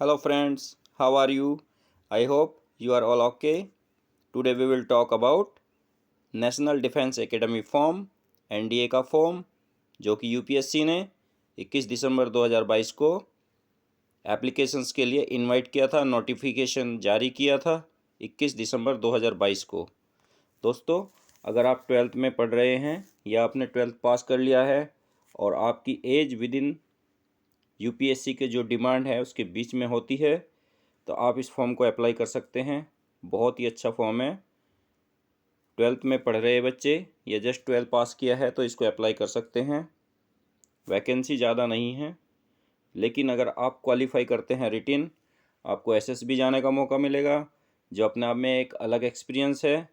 Hello friends, how are you? I hope you are all okay. Today we will talk about national defence academy form NDA का form जो कि UPSC ने 21 दिसंबर 2022 को applications के लिए invite किया था, नोटिफिकेशन जारी किया था 21 दिसंबर 2022 को। दोस्तों, अगर आप 12th में पढ़ रहे हैं या आपने 12th पास कर लिया है और आपकी एज विद इन यूपीएससी के जो डिमांड है उसके बीच में होती है तो आप इस फॉर्म को अप्लाई कर सकते हैं। बहुत ही अच्छा फॉर्म है। 12th में पढ़ रहे बच्चे या जस्ट 12th पास किया है तो इसको अप्लाई कर सकते हैं। वैकेंसी ज़्यादा नहीं है, लेकिन अगर आप क्वालिफाई करते हैं रिटिन, आपको एसएसबी जाने का मौका मिलेगा, जो अपने आप में एक अलग एक्सपीरियंस है।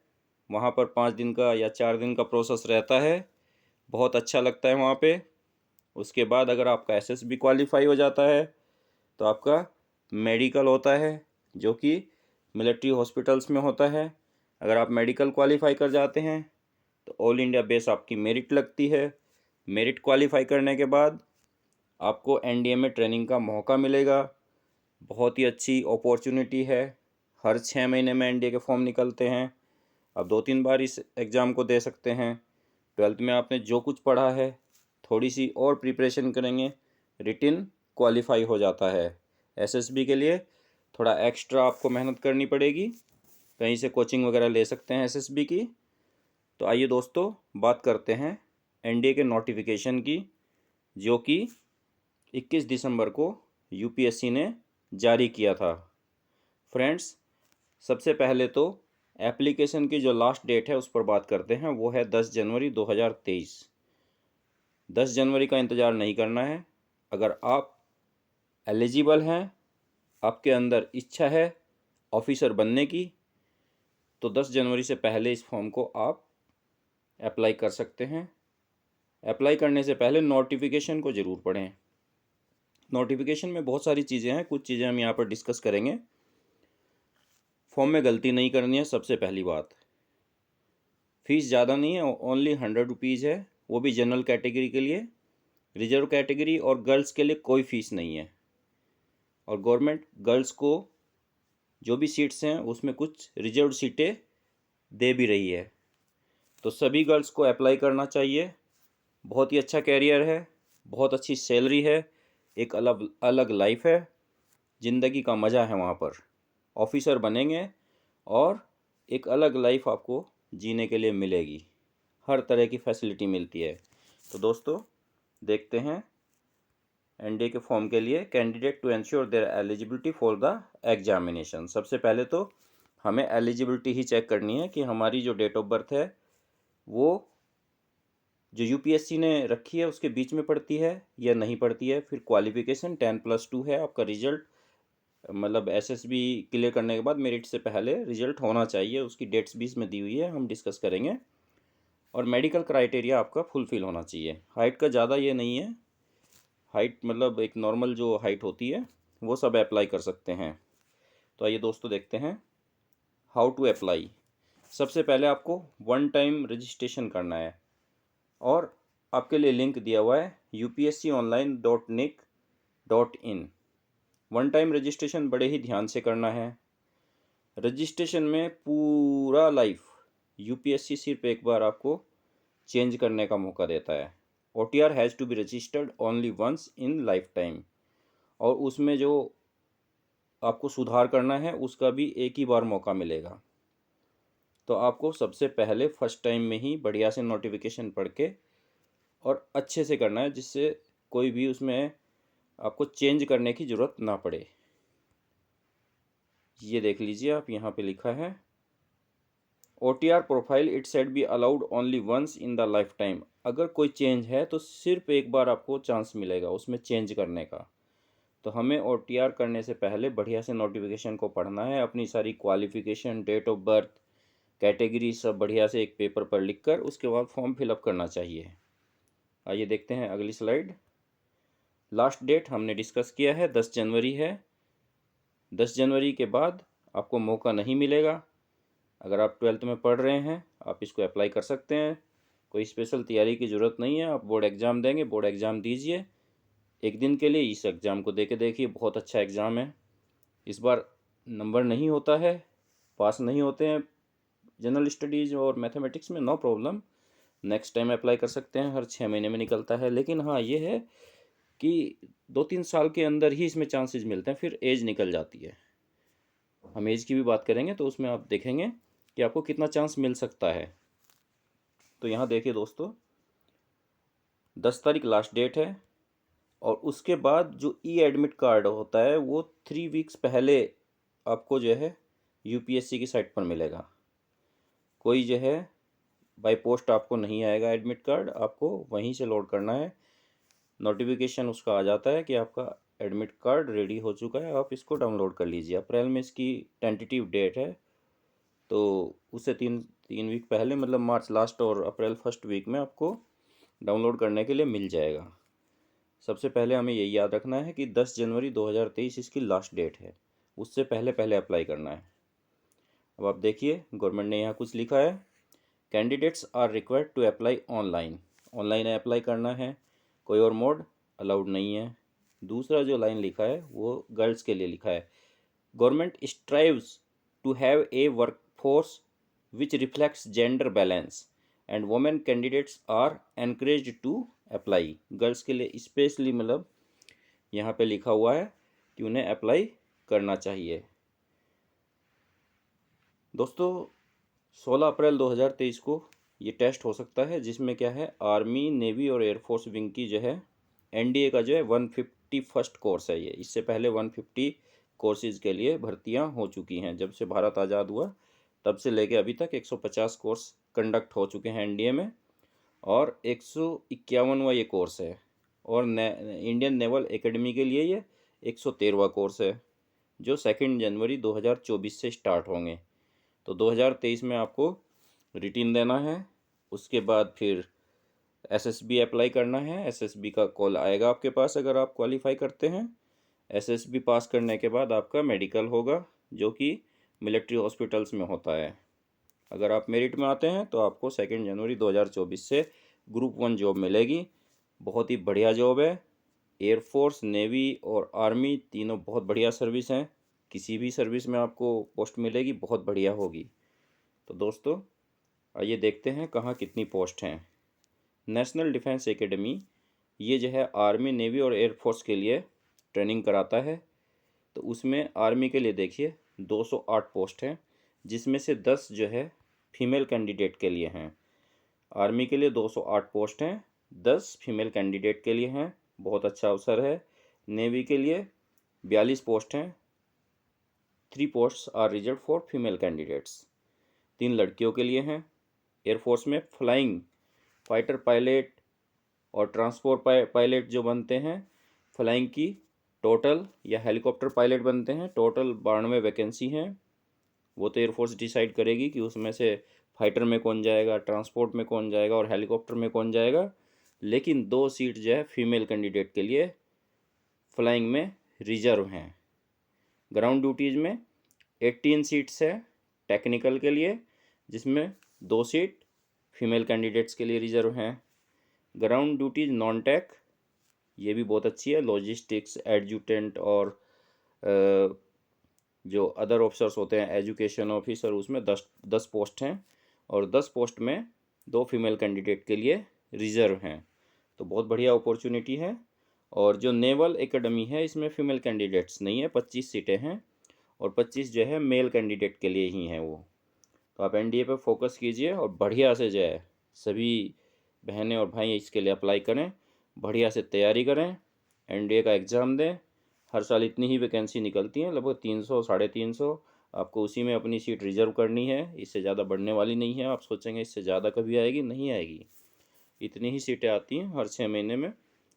वहाँ पर 5 दिन का या 4 दिन का प्रोसेस रहता है, बहुत अच्छा लगता है वहाँ पे। उसके बाद अगर आपका एसएसबी क्वालिफाई हो जाता है तो आपका मेडिकल होता है, जो कि मिलिट्री हॉस्पिटल्स में होता है। अगर आप मेडिकल क्वालिफाई कर जाते हैं तो ऑल इंडिया बेस आपकी मेरिट लगती है। मेरिट क्वालिफाई करने के बाद आपको एनडीए में ट्रेनिंग का मौका मिलेगा। बहुत ही अच्छी अपॉर्चुनिटी है। हर 6 महीने में एनडीए के फॉर्म निकलते हैं। आप 2-3 बार इस एग्ज़ाम को दे सकते हैं। 12th में आपने जो कुछ पढ़ा है, थोड़ी सी और प्रिपरेशन करेंगे, रिटिन क्वालिफाई हो जाता है। एसएसबी के लिए थोड़ा एक्स्ट्रा आपको मेहनत करनी पड़ेगी, कहीं से कोचिंग वगैरह ले सकते हैं एसएसबी की। तो आइए दोस्तों, बात करते हैं एनडीए के नोटिफिकेशन की, जो कि 21 दिसंबर को यूपीएससी ने जारी किया था। फ्रेंड्स, सबसे पहले तो एप्लीकेशन की जो लास्ट डेट है उस पर बात करते हैं। वो है 10 जनवरी 2023। 10 जनवरी का इंतज़ार नहीं करना है। अगर आप एलिजिबल हैं, आपके अंदर इच्छा है ऑफिसर बनने की, तो 10 जनवरी से पहले इस फॉर्म को आप अप्लाई कर सकते हैं। अप्लाई करने से पहले नोटिफिकेशन को ज़रूर पढ़ें। नोटिफिकेशन में बहुत सारी चीज़ें हैं, कुछ चीज़ें हम यहाँ पर डिस्कस करेंगे। फॉर्म में गलती नहीं करनी है। सबसे पहली बात, फ़ीस ज़्यादा नहीं है, ओनली 100 रुपीज़ है, वो भी जनरल कैटेगरी के लिए। रिजर्व कैटेगरी और गर्ल्स के लिए कोई फ़ीस नहीं है। और गवर्नमेंट गर्ल्स को जो भी सीट्स हैं उसमें कुछ रिजर्व सीटें दे भी रही है, तो सभी गर्ल्स को अप्लाई करना चाहिए। बहुत ही अच्छा कैरियर है, बहुत अच्छी सैलरी है, एक अलग अलग लाइफ है, ज़िंदगी का मज़ा है वहाँ पर। ऑफिसर बनेंगे और एक अलग लाइफ आपको जीने के लिए मिलेगी, हर तरह की फैसिलिटी मिलती है। तो दोस्तों, देखते हैं एनडीए के फॉर्म के लिए candidate to ensure their eligibility for the examination. सबसे पहले तो हमें एलिजिबिलिटी ही चेक करनी है कि हमारी जो डेट ऑफ बर्थ है वो जो यूपीएससी ने रखी है उसके बीच में पड़ती है या नहीं पड़ती है। फिर क्वालिफिकेशन 10+2 है आपका रिजल्ट, मतलब एसएसबी क्लियर करने के बाद मेरिट से पहले रिजल्ट होना चाहिए। उसकी डेट्स भी इसमें दी हुई है, हम डिस्कस करेंगे। और मेडिकल क्राइटेरिया आपका फुलफिल होना चाहिए। हाइट का ज़्यादा ये नहीं है, हाइट मतलब एक नॉर्मल जो हाइट होती है वो सब अप्लाई कर सकते हैं। तो आइए दोस्तों, देखते हैं हाउ टू अप्लाई। सबसे पहले आपको वन टाइम रजिस्ट्रेशन करना है और आपके लिए लिंक दिया हुआ है upsconline.nic.in। वन टाइम रजिस्ट्रेशन बड़े ही ध्यान से करना है। रजिस्ट्रेशन में पूरा लाइफ यूपीएससी सिर्फ एक बार आपको चेंज करने का मौका देता है। OTR has to be registered only once in life time. और उसमें जो आपको सुधार करना है उसका भी एक ही बार मौका मिलेगा। तो आपको सबसे पहले फर्स्ट टाइम में ही बढ़िया से नोटिफिकेशन पढ़ के और अच्छे से करना है, जिससे कोई भी उसमें आपको चेंज करने की ज़रूरत ना पड़े। ये देख लीजिए, आप यहाँ पे लिखा है OTR profile it set be allowed only once in the life time. अगर कोई चेंज है तो सिर्फ एक बार आपको चांस मिलेगा उसमें चेंज करने का। तो हमें OTR करने से पहले बढ़िया से नोटिफिकेशन को पढ़ना है, अपनी सारी qualification, date of birth, category सब बढ़िया से एक पेपर पर लिखकर उसके बाद फॉर्म फिलअप करना चाहिए। आइए देखते हैं अगली स्लाइड। लास्ट डेट हमने डिस्कस किया है, 10 जनवरी है। 10 जनवरी के बाद आपको मौका नहीं मिलेगा। अगर आप 12th में पढ़ रहे हैं आप इसको अप्लाई कर सकते हैं, कोई स्पेशल तैयारी की ज़रूरत नहीं है। आप बोर्ड एग्ज़ाम देंगे, बोर्ड एग्ज़ाम दीजिए एक दिन के लिए, इस एग्ज़ाम को दे के देखिए, बहुत अच्छा एग्ज़ाम है। इस बार नंबर नहीं होता है, पास नहीं होते हैं जनरल स्टडीज़ और मैथमेटिक्स में, no problem, next time apply कर सकते हैं, हर 6 महीने में निकलता है। लेकिन हाँ ये है कि 2-3 साल के अंदर ही इसमें चांसेस मिलते हैं, फिर एज निकल जाती है। हम एज की भी बात करेंगे तो उसमें आप देखेंगे कि आपको कितना चांस मिल सकता है। तो यहाँ देखिए दोस्तों, 10 तारीख लास्ट डेट है, और उसके बाद जो ई एडमिट कार्ड होता है वो 3 वीक्स पहले आपको जो है यूपीएससी की साइट पर मिलेगा। कोई जो है बाय पोस्ट आपको नहीं आएगा एडमिट कार्ड, आपको वहीं से लोड करना है। नोटिफिकेशन उसका आ जाता है कि आपका एडमिट कार्ड रेडी हो चुका है, आप इसको डाउनलोड कर लीजिए। अप्रैल में इसकी टेंटेटिव डेट है, तो उससे तीन वीक पहले, मतलब मार्च लास्ट और अप्रैल फर्स्ट वीक में आपको डाउनलोड करने के लिए मिल जाएगा। सबसे पहले हमें यही याद रखना है कि 10 जनवरी 2023 इसकी लास्ट डेट है, उससे पहले पहले अप्लाई करना है। अब आप देखिए गवर्नमेंट ने यहाँ कुछ लिखा है, candidates are required to apply online. Online apply करना है, कोई और मोड अलाउड नहीं है। दूसरा जो लाइन लिखा है वो गर्ल्स के लिए लिखा है, government strives to have a workforce which reflects gender balance and women candidates are encouraged to apply. Girls के लिए स्पेशली मतलब यहाँ पे लिखा हुआ है कि उन्हें अप्लाई करना चाहिए। दोस्तों 16 अप्रैल 2023 को ये टेस्ट हो सकता है, जिसमें क्या है, आर्मी, नेवी और एयरफोर्स विंग की जो है एनडीए का जो है 151st कोर्स है ये। इससे पहले 150 कोर्सेज़ के लिए भर्तियां हो चुकी हैं। जब से भारत आज़ाद हुआ तब से लेके अभी तक 150 कोर्स कंडक्ट हो चुके हैं एनडीए में, और 151वां ये कोर्स है। और इंडियन नेवल एकेडमी के लिए ये 113वां कोर्स है, जो 2 जनवरी 2024 से स्टार्ट होंगे। तो 2023 में आपको रिटीन देना है, उसके बाद फिर एसएसबी अप्लाई करना है। एसएसबी का कॉल आएगा आपके पास अगर आप क्वालिफाई करते हैं। एसएसबी पास करने के बाद आपका मेडिकल होगा, जो कि मिलिट्री हॉस्पिटल्स में होता है। अगर आप मेरिट में आते हैं तो आपको 2 जनवरी 2024 से ग्रुप 1 जॉब मिलेगी। बहुत ही बढ़िया जॉब है। एयरफोर्स, नेवी और आर्मी तीनों बहुत बढ़िया सर्विस हैं। किसी भी सर्विस में आपको पोस्ट मिलेगी, बहुत बढ़िया होगी। तो दोस्तों आइए देखते हैं कहाँ कितनी पोस्ट हैं। नेशनल डिफेंस एकेडमी ये जो है आर्मी, नेवी और एयरफोर्स के लिए ट्रेनिंग कराता है। तो उसमें आर्मी के लिए देखिए 208 पोस्ट हैं, जिसमें से 10 जो है फीमेल कैंडिडेट के लिए हैं। आर्मी के लिए 208 पोस्ट हैं, 10 फीमेल कैंडिडेट के लिए हैं, बहुत अच्छा अवसर है। नेवी के लिए 42 पोस्ट हैं, 3 posts are reserve for female candidates, 3 लड़कियों के लिए हैं। एयरफोर्स में फ्लाइंग फाइटर पायलट और ट्रांसपोर्ट पायलट जो बनते हैं, फ्लाइंग की टोटल, या हेलीकॉप्टर पायलट बनते हैं, टोटल 92 वैकेंसी हैं। वो तो एयरफोर्स डिसाइड करेगी कि उसमें से फाइटर में कौन जाएगा, ट्रांसपोर्ट में कौन जाएगा और हेलीकॉप्टर में कौन जाएगा। लेकिन 2 सीट जो है फीमेल कैंडिडेट के लिए फ्लाइंग में रिजर्व हैं। ग्राउंड ड्यूटीज़ में 18 सीट्स है टेक्निकल के लिए, जिसमें 2 सीट फीमेल कैंडिडेट्स के लिए रिजर्व हैं। ग्राउंड ड्यूटीज़ नॉन टेक ये भी बहुत अच्छी है, लॉजिस्टिक्स, एडजुटेंट और जो अदर ऑफिसर्स होते हैं, एजुकेशन ऑफिसर, उसमें 10 पोस्ट हैं, और 10 पोस्ट में 2 फीमेल कैंडिडेट के लिए रिजर्व हैं। तो बहुत बढ़िया अपॉर्चुनिटी है। और जो नेवल एकेडमी है इसमें फीमेल कैंडिडेट्स नहीं है, 25 सीटें हैं, और 25 जो है मेल कैंडिडेट के लिए ही हैं वो। तो आप एनडीए पे फोकस कीजिए और बढ़िया से जो है सभी बहनें और भाई इसके लिए अप्लाई करें, बढ़िया से तैयारी करें, एनडीए का एग्ज़ाम दें। हर साल इतनी ही वैकेंसी निकलती हैं, लगभग 300 350। आपको उसी में अपनी सीट रिजर्व करनी है, इससे ज़्यादा बढ़ने वाली नहीं है। आप सोचेंगे इससे ज़्यादा कभी आएगी, नहीं आएगी, इतनी ही सीटें आती हैं हर 6 महीने में।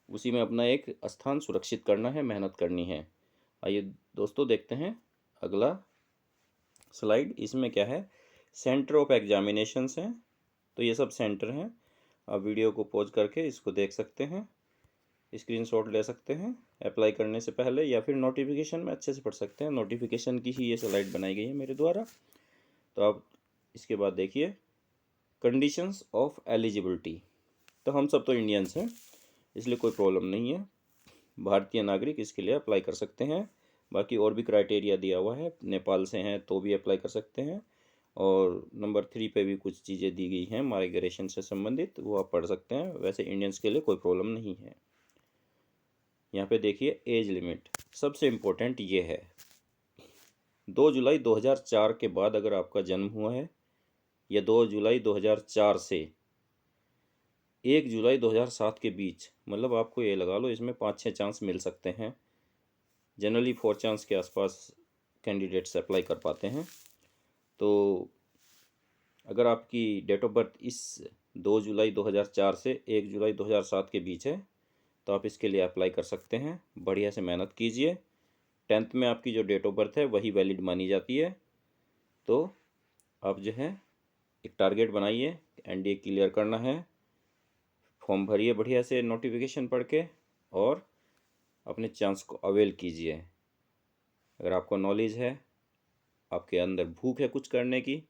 उसी में अपना एक स्थान सुरक्षित करना है, मेहनत करनी है। आइए दोस्तों देखते हैं अगला स्लाइड। इसमें क्या है, सेंटर ऑफ एग्जामिनेशंस हैं। तो ये सब सेंटर हैं, आप वीडियो को पॉज करके इसको देख सकते हैं, स्क्रीनशॉट ले सकते हैं अप्लाई करने से पहले, या फिर नोटिफिकेशन में अच्छे से पढ़ सकते हैं। नोटिफिकेशन की ही ये स्लाइड बनाई गई है मेरे द्वारा। तो आप इसके बाद देखिए कंडीशंस ऑफ एलिजिबिलिटी। तो हम सब तो इंडियंस हैं, इसलिए कोई प्रॉब्लम नहीं है, भारतीय नागरिक इसके लिए अप्लाई कर सकते हैं। बाकी और भी क्राइटेरिया दिया हुआ है, नेपाल से हैं तो भी अप्लाई कर सकते हैं, और नंबर 3 पे भी कुछ चीज़ें दी गई हैं माइग्रेशन से संबंधित, वो आप पढ़ सकते हैं। वैसे इंडियंस के लिए कोई प्रॉब्लम नहीं है। यहाँ पे देखिए एज लिमिट, सबसे इम्पोर्टेंट ये है, 2 जुलाई 2004 के बाद अगर आपका जन्म हुआ है, या 2 जुलाई 2004 से 1 जुलाई 2007 के बीच, मतलब आपको ये लगा लो इसमें 5-6 चांस मिल सकते हैं। जनरली 4 चांस के आसपास कैंडिडेट्स अप्लाई कर पाते हैं। तो अगर आपकी डेट ऑफ बर्थ इस 2 जुलाई 2004 से 1 जुलाई 2007 के बीच है तो आप इसके लिए अप्लाई कर सकते हैं। बढ़िया से मेहनत कीजिए। 10th में आपकी जो डेट ऑफ बर्थ है वही वैलिड मानी जाती है। तो आप जो है एक टारगेट बनाइए, एनडीए क्लियर करना है, फॉर्म भरिए बढ़िया से नोटिफिकेशन पढ़ के, और अपने चांस को अवेल कीजिए। अगर आपको नॉलेज है, आपके अंदर भूख है कुछ करने की,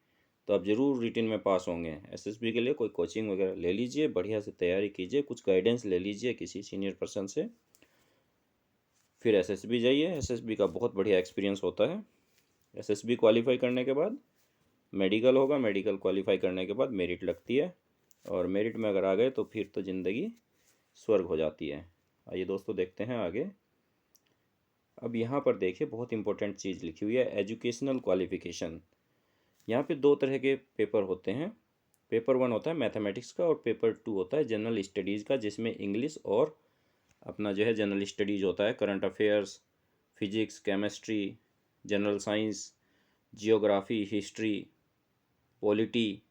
तो आप ज़रूर रिटन में पास होंगे। एसएसबी के लिए कोई कोचिंग वगैरह ले लीजिए, बढ़िया से तैयारी कीजिए, कुछ गाइडेंस ले लीजिए किसी सीनियर पर्सन से, फिर एसएसबी जाइए। एसएसबी का बहुत बढ़िया एक्सपीरियंस होता है। एसएसबी क्वालिफाई करने के बाद मेडिकल होगा, मेडिकल क्वालिफाई करने के बाद मेरिट लगती है, और मेरिट में अगर आ गए तो फिर तो ज़िंदगी स्वर्ग हो जाती है। आइए दोस्तों देखते हैं आगे। अब यहाँ पर देखिए बहुत इंपॉर्टेंट चीज़ लिखी हुई है, एजुकेशनल क्वालिफिकेशन। यहाँ पे 2 तरह के पेपर होते हैं। पेपर 1 होता है मैथमेटिक्स का, और पेपर 2 होता है जनरल स्टडीज़ का, जिसमें इंग्लिश और अपना जो है जनरल स्टडीज़ होता है, current affairs, physics, chemistry, general science, geography, history, polity.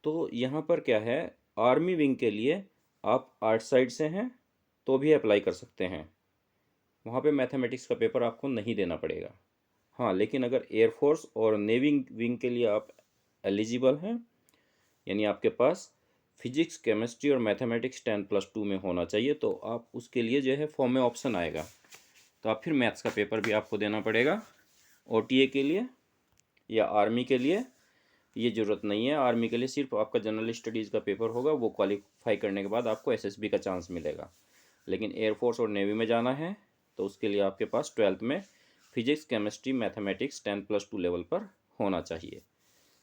तो यहाँ पर क्या है, आर्मी विंग के लिए आप आर्ट साइड से हैं तो भी अप्लाई कर सकते हैं। वहाँ पे मैथमेटिक्स का पेपर आपको नहीं देना पड़ेगा। हाँ, लेकिन अगर एयरफोर्स और नेवी विंग के लिए आप एलिजिबल हैं, यानी आपके पास फिजिक्स, केमिस्ट्री और मैथमेटिक्स 10+2 में होना चाहिए, तो आप उसके लिए जो है फॉर्म में ऑप्शन आएगा, तो आप फिर मैथ्स का पेपर भी आपको देना पड़ेगा। ओटीए के लिए या आर्मी के लिए ये ज़रूरत नहीं है। आर्मी के लिए सिर्फ आपका जनरल स्टडीज़ का पेपर होगा, वो क्वालिफाई करने के बाद आपको एसएसबी का चांस मिलेगा। लेकिन एयरफोर्स और नेवी में जाना है तो उसके लिए आपके पास 12th में फिजिक्स, केमिस्ट्री, मैथमेटिक्स 10+2 लेवल पर होना चाहिए।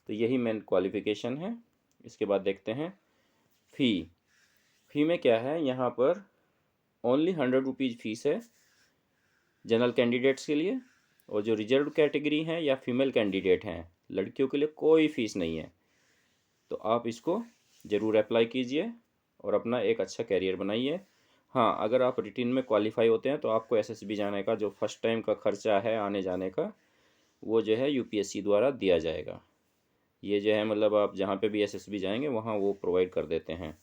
तो यही मेन क्वालिफिकेशन है। इसके बाद देखते हैं फ़ी में क्या है। यहाँ पर ओनली 100 रुपीज़ फ़ीस है जनरल कैंडिडेट्स के लिए, और जो रिजर्व कैटेगरी हैं या फीमेल कैंडिडेट हैं, लड़कियों के लिए कोई फ़ीस नहीं है। तो आप इसको ज़रूर अप्लाई कीजिए और अपना एक अच्छा कैरियर बनाइए। हाँ, अगर आप रिटेन में क्वालिफाई होते हैं तो आपको एसएसबी जाने का जो फर्स्ट टाइम का खर्चा है आने जाने का, वो जो है यूपीएससी द्वारा दिया जाएगा। ये जो है मतलब आप जहाँ पे भी एसएसबी जाएंगे वहाँ वो प्रोवाइड कर देते हैं।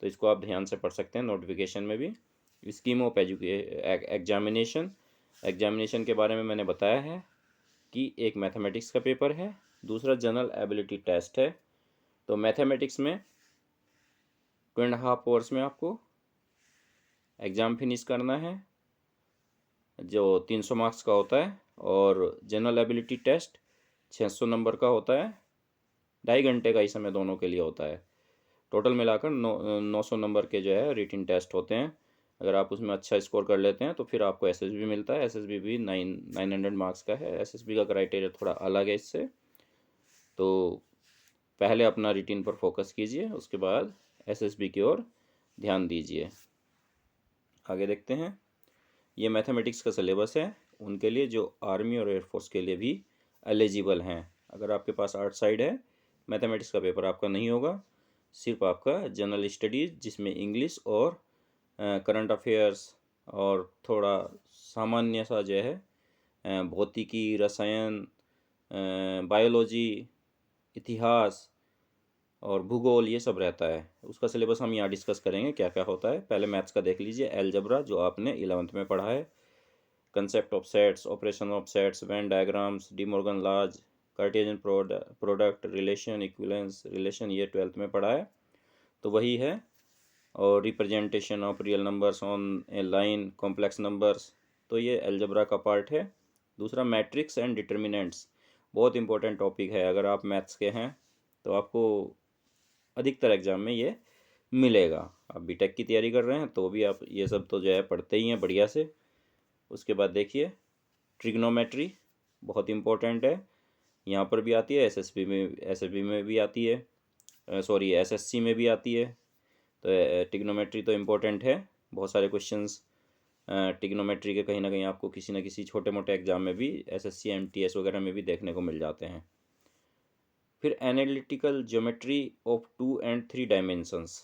तो इसको आप ध्यान से पढ़ सकते हैं नोटिफिकेशन में भी। स्कीम ऑफ एग्जामिनेशन के बारे में मैंने बताया है कि एक मैथमेटिक्स का पेपर है, दूसरा जनरल एबिलिटी टेस्ट है। तो मैथमेटिक्स में 2.5 आवर्स में आपको एग्ज़ाम फिनिश करना है जो 300 मार्क्स का होता है, और जनरल एबिलिटी टेस्ट 600 नंबर का होता है। 2.5 घंटे का ही समय दोनों के लिए होता है। टोटल मिलाकर 900 नंबर के जो है रिटन टेस्ट होते हैं। अगर आप उसमें अच्छा स्कोर कर लेते हैं तो फिर आपको एसएसबी मिलता है। एसएसबी भी 900 मार्क्स का है। एसएसबी का क्राइटेरिया थोड़ा अलग है इससे। तो पहले अपना रिटन पर फोकस कीजिए, उसके बाद एसएसबी की ओर ध्यान दीजिए। आगे देखते हैं। ये मैथमेटिक्स का सिलेबस है उनके लिए जो आर्मी और एयरफोर्स के लिए भी एलिजिबल हैं। अगर आपके पास आर्ट साइड है, मैथमेटिक्स का पेपर आपका नहीं होगा, सिर्फ आपका जनरल स्टडीज़ जिसमें इंग्लिश और करंट अफेयर्स और थोड़ा सामान्य सा जो है भौतिकी, रसायन, बायोलॉजी, इतिहास और भूगोल, ये सब रहता है। उसका सिलेबस हम यहाँ डिस्कस करेंगे क्या क्या होता है। पहले मैथ्स का देख लीजिए। अलजेब्रा जो आपने 11th में पढ़ा है, concept of sets, operation of sets, Venn diagrams, De Morgan laws, Cartesian product, relation, equivalence relation, ये 12th में पढ़ा है, तो वही है। और representation of real numbers on a line, complex numbers, तो ये अलजेब्रा का पार्ट है। दूसरा मैट्रिक्स एंड डिटर्मिनेंट्स, बहुत इंपॉर्टेंट टॉपिक है। अगर आप मैथ्स के हैं तो आपको अधिकतर एग्जाम में ये मिलेगा। आप बीटेक की तैयारी कर रहे हैं तो भी आप ये सब तो जो है पढ़ते ही हैं बढ़िया से। उसके बाद देखिए ट्रिग्नोमेट्री बहुत इम्पोर्टेंट है, यहाँ पर भी आती है, एसएसबी में भी आती है, सॉरी एसएससी में भी आती है। तो ट्रिग्नोमेट्री तो इम्पोर्टेंट है, बहुत सारे क्वेश्चंस ट्रिग्नोमेट्री के कहीं ना कहीं आपको किसी न किसी छोटे मोटे एग्जाम में भी एसएससी एमटीएस वगैरह में भी देखने को मिल जाते हैं। फिर analytical geometry of 2 and 3 dimensions,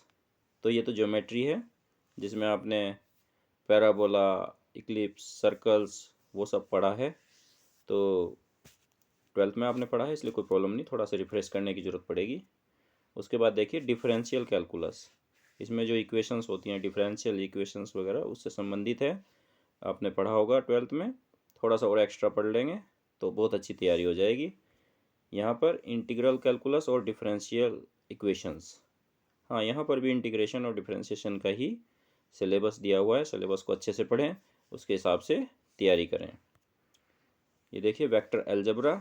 तो ये तो ज्योमेट्री है जिसमें आपने पैराबोला, इक्लिप्स, सर्कल्स वो सब पढ़ा है, तो 12th में आपने पढ़ा है, इसलिए कोई प्रॉब्लम नहीं, थोड़ा सा रिफ्रेश करने की ज़रूरत पड़ेगी। उसके बाद देखिए डिफरेंशियल कैलकुलस, इसमें जो इक्वेशंस होती हैं डिफरेंशियल इक्वेशंस वगैरह उससे संबंधित है, आपने पढ़ा होगा 12th में, थोड़ा सा और एक्स्ट्रा पढ़ लेंगे तो बहुत अच्छी तैयारी हो जाएगी। यहाँ पर इंटीग्रल कैलकुलस और डिफरेंशियल इक्वेशंस, हाँ यहाँ पर भी इंटीग्रेशन और डिफरेंशिएशन का ही सिलेबस दिया हुआ है, सिलेबस को अच्छे से पढ़ें, उसके हिसाब से तैयारी करें। ये देखिए वेक्टर अलजेब्रा,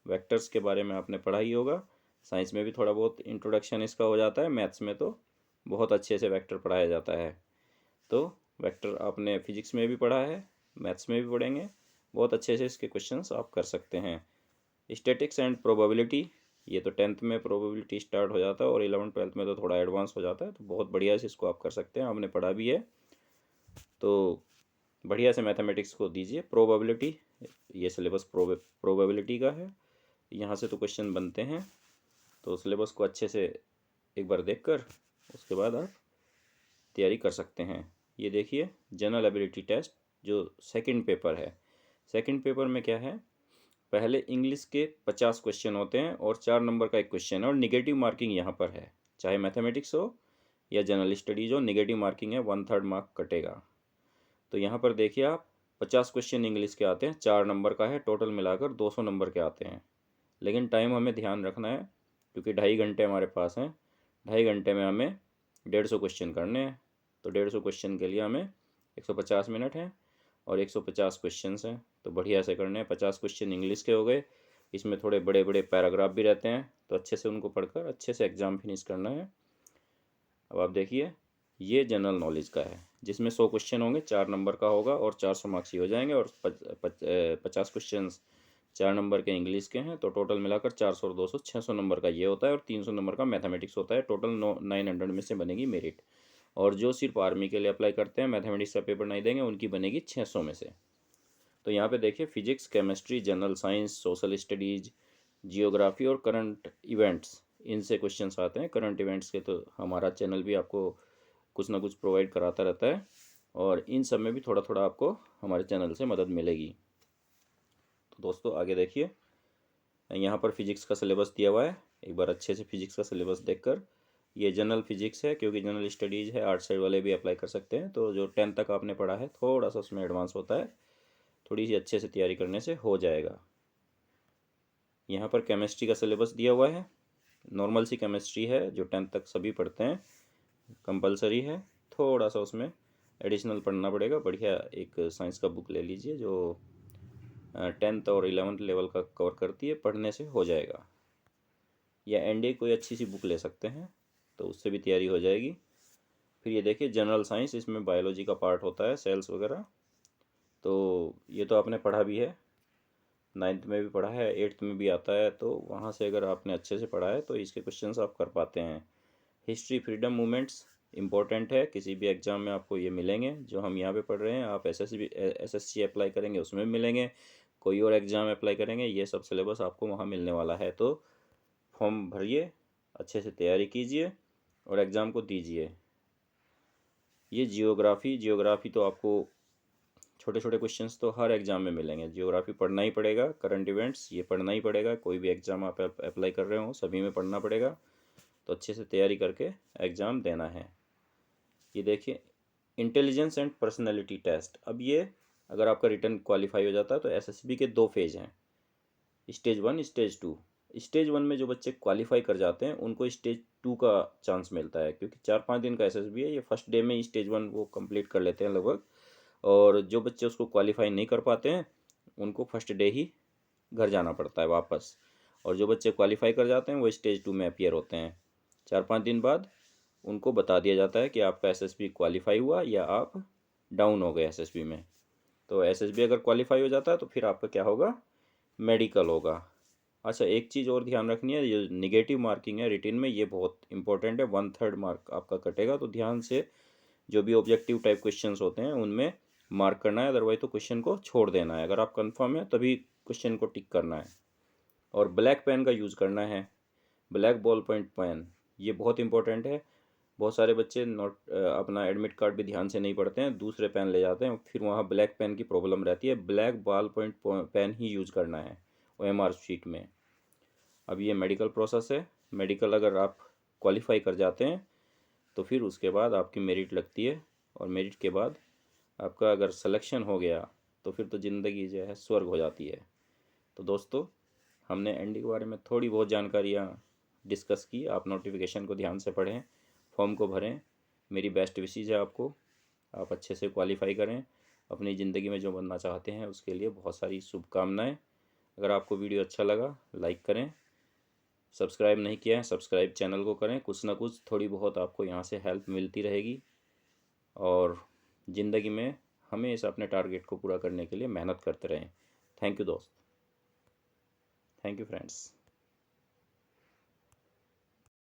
वेक्टर्स के बारे में आपने पढ़ा ही होगा, साइंस में भी थोड़ा बहुत इंट्रोडक्शन इसका हो जाता है, मैथ्स में तो बहुत अच्छे से वेक्टर पढ़ाया जाता है। तो वेक्टर आपने फिजिक्स में भी पढ़ा है, मैथ्स में भी पढ़ेंगे, बहुत अच्छे से इसके क्वेश्चंस आप कर सकते हैं। स्टैटिक्स एंड प्रोबेबिलिटी, ये तो 10th में प्रोबेबिलिटी स्टार्ट हो जाता है और 11th 12th में तो थोड़ा एडवांस हो जाता है, तो बहुत बढ़िया से इसको आप कर सकते हैं, आपने पढ़ा भी है, तो बढ़िया से मैथमेटिक्स को दीजिए। प्रोबेबिलिटी, ये सिलेबस प्रोबेबिलिटी का है, यहाँ से तो क्वेश्चन बनते हैं, तो सिलेबस को अच्छे से एक बार देखकर उसके बाद आप तैयारी कर सकते हैं। ये देखिए जनरल एबिलिटी टेस्ट जो सेकंड पेपर है, सेकंड पेपर में क्या है, पहले इंग्लिश के 50 क्वेश्चन होते हैं और 4 नंबर का एक क्वेश्चन है, और निगेटिव मार्किंग यहाँ पर है, चाहे मैथमेटिक्स हो या जनरल स्टडीज हो, निगेटिव मार्किंग है, 1/3 मार्क कटेगा। तो यहाँ पर देखिए आप 50 क्वेश्चन इंग्लिश के आते हैं, 4 नंबर का है, टोटल मिलाकर 200 नंबर के आते हैं, लेकिन टाइम हमें ध्यान रखना है क्योंकि 2.5 घंटे हमारे पास हैं, 2.5 घंटे में हमें 150 क्वेश्चन करने हैं, तो 150 क्वेश्चन के लिए हमें 150 मिनट हैं और 150 क्वेश्चन हैं, तो बढ़िया से करने हैं। 50 क्वेश्चन इंग्लिश के हो गए, इसमें थोड़े बड़े बड़े पैराग्राफ भी रहते हैं, तो अच्छे से उनको पढ़कर अच्छे से एग्ज़ाम फिनिश करना है। अब आप देखिए ये जनरल नॉलेज का है जिसमें 100 क्वेश्चन होंगे, 4 नंबर का होगा और 400 मार्क्स ही हो जाएंगे, और 50 क्वेश्चन 4 नंबर के इंग्लिश के हैं, तो टोटल मिलाकर 400 और 200 600 नंबर का ये होता है, और 300 नंबर का मैथमेटिक्स होता है, टोटल 900 में से बनेगी मेरिट। और जो सिर्फ आर्मी के लिए अप्लाई करते हैं, मैथमेटिक्स का पेपर नहीं देंगे, उनकी बनेगी 600 में से। तो यहाँ पे देखिए physics, chemistry, general science, social studies, geography और करंट इवेंट्स, इनसे क्वेश्चंस आते हैं। करंट इवेंट्स के तो हमारा चैनल भी आपको कुछ ना कुछ प्रोवाइड कराता रहता है, और इन सब में भी थोड़ा थोड़ा आपको हमारे चैनल से मदद मिलेगी। तो दोस्तों आगे देखिए, यहाँ पर फिजिक्स का सिलेबस दिया हुआ है, एक बार अच्छे से फिजिक्स का सिलेबस देखकर, ये जनरल फिजिक्स है क्योंकि जनरल स्टडीज़ है, आर्ट साइड वाले भी अप्लाई कर सकते हैं, तो जो 10th तक आपने पढ़ा है थोड़ा सा उसमें एडवांस होता है, थोड़ी सी अच्छे से तैयारी करने से हो जाएगा। यहाँ पर केमिस्ट्री का सिलेबस दिया हुआ है, नॉर्मल सी केमिस्ट्री है जो 10th तक सभी पढ़ते हैं, कंपलसरी है, थोड़ा सा उसमें एडिशनल पढ़ना पड़ेगा। बढ़िया एक साइंस का बुक ले लीजिए जो 10th और 11th लेवल का कवर करती है, पढ़ने से हो जाएगा, या एनडीए कोई अच्छी सी बुक ले सकते हैं, तो उससे भी तैयारी हो जाएगी। फिर ये देखिए जनरल साइंस, इसमें बायोलॉजी का पार्ट होता है, सेल्स वगैरह, तो ये तो आपने पढ़ा भी है, 9th में भी पढ़ा है, 8th में भी आता है, तो वहाँ से अगर आपने अच्छे से पढ़ा है तो इसके क्वेश्चंस आप कर पाते हैं। हिस्ट्री, फ्रीडम मूवमेंट्स इंपॉर्टेंट है, किसी भी एग्ज़ाम में आपको ये मिलेंगे जो हम यहाँ पे पढ़ रहे हैं, आप एसएससी अप्लाई करेंगे उसमें भी मिलेंगे, कोई और एग्ज़ाम अप्लाई करेंगे, ये सब सिलेबस आपको वहाँ मिलने वाला है। तो फॉर्म भरिए, अच्छे से तैयारी कीजिए और एग्ज़ाम को दीजिए। ये जियोग्राफी तो आपको छोटे छोटे क्वेश्चंस तो हर एग्ज़ाम में मिलेंगे, जियोग्राफी पढ़ना ही पड़ेगा, करंट इवेंट्स ये पढ़ना ही पड़ेगा, कोई भी एग्ज़ाम आप अप्लाई कर रहे हो सभी में पढ़ना पड़ेगा, तो अच्छे से तैयारी करके एग्ज़ाम देना है। ये देखिए इंटेलिजेंस एंड पर्सनैलिटी टेस्ट, अब ये अगर आपका रिटर्न क्वालिफाई हो जाता है तो एसएसबी के 2 फेज़ हैं, स्टेज 1, स्टेज 2। स्टेज 1 में जो बच्चे क्वालिफाई कर जाते हैं उनको स्टेज 2 का चांस मिलता है, क्योंकि 4-5 दिन का एसएसबी है, ये फर्स्ट डे में ही स्टेज 1 वो कंप्लीट कर लेते हैं लगभग, और जो बच्चे उसको क्वालिफाई नहीं कर पाते हैं उनको फर्स्ट डे ही घर जाना पड़ता है वापस, और जो बच्चे क्वालिफाई कर जाते हैं वो स्टेज 2 में अपीयर होते हैं। 4-5 दिन बाद उनको बता दिया जाता है कि आपका एसएसबी क्वालिफाई हुआ या आप डाउन हो गए एसएसबी में। तो एसएसबी अगर क्वालिफाई हो जाता है तो फिर आपका क्या होगा, मेडिकल होगा। अच्छा, एक चीज़ और ध्यान रखनी है, ये निगेटिव मार्किंग है रिटिन में, ये बहुत इंपॉर्टेंट है, 1/3 मार्क आपका कटेगा, तो ध्यान से जो भी ऑब्जेक्टिव टाइप क्वेश्चंस होते हैं उनमें मार्क करना है, अदरवाइज तो क्वेश्चन को छोड़ देना है। अगर आप कंफर्म है तभी क्वेश्चन को टिक करना है। और ब्लैक पेन का यूज़ करना है, ब्लैक बॉल पॉइंट पेन, ये बहुत इंपॉर्टेंट है। बहुत सारे बच्चे नोट अपना एडमिट कार्ड भी ध्यान से नहीं पढ़ते हैं, दूसरे पेन ले जाते हैं, फिर वहाँ ब्लैक पेन की प्रॉब्लम रहती है। ब्लैक बॉल पॉइंट पेन ही यूज़ करना है OMR शीट में। अब ये मेडिकल प्रोसेस है, मेडिकल अगर आप क्वालिफाई कर जाते हैं तो फिर उसके बाद आपकी मेरिट लगती है, और मेरिट के बाद आपका अगर सिलेक्शन हो गया तो फिर तो ज़िंदगी जो है स्वर्ग हो जाती है। तो दोस्तों, हमने एनडी के बारे में थोड़ी बहुत जानकारियाँ डिस्कस की। आप नोटिफिकेशन को ध्यान से पढ़ें, फॉर्म को भरें, मेरी बेस्ट विशेज़ है आपको, आप अच्छे से क्वालिफाई करें, अपनी ज़िंदगी में जो बनना चाहते हैं उसके लिए बहुत सारी शुभकामनाएं। अगर आपको वीडियो अच्छा लगा लाइक करें, सब्सक्राइब नहीं किया है सब्सक्राइब चैनल को करें, कुछ ना कुछ थोड़ी बहुत आपको यहाँ से हेल्प मिलती रहेगी। और ज़िंदगी में हमेशा अपने टारगेट को पूरा करने के लिए मेहनत करते रहें। थैंक यू दोस्त, थैंक यू फ्रेंड्स।